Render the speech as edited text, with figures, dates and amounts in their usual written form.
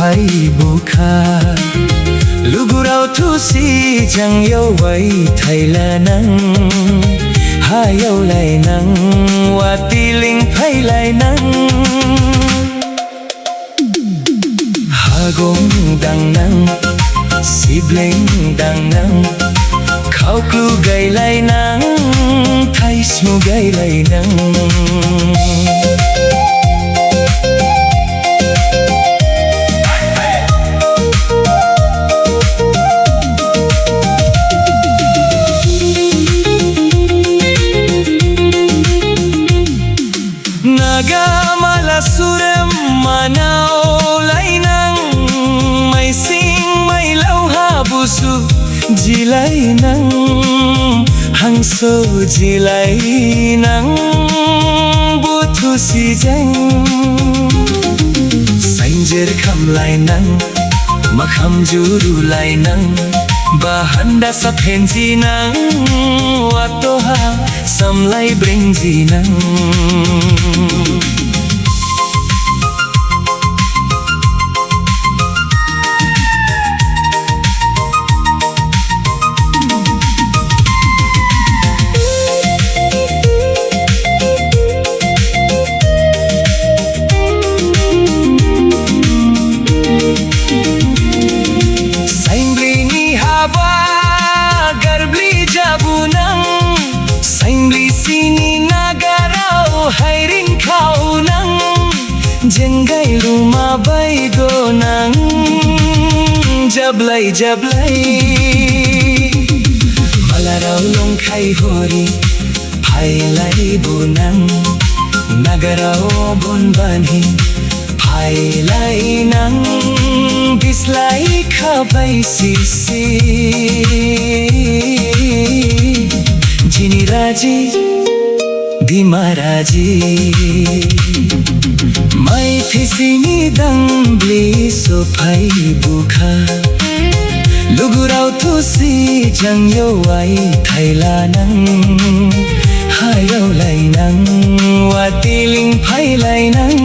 sopaibuka lugurau thusi jang yo wai thaila nang hayau lai nang watiling phai lai nang hagong dang nang sibling dang nang khau klu gai lai nang thai smu gai lai nang naga mala surem manau lai nang mai sing mai lau ha busu jilai nang hang so jilai nang buthu si jang sanjer kham lai nang makham juru lai nang bahanda sa phenji nang watoha samlai bringji nang Maithaisini nagarau hairin kau nang jenggai rumah baigo nang jablai jablai malarau long khai hori phai lai bunang nagarau bun bani phai lai nang bislai khabai sisi jini raji Dimaraji Maithaisini dangbli sopaibuka lugurau thusi jang yo wai thaila nang hayau lai nang watiling phai lai nang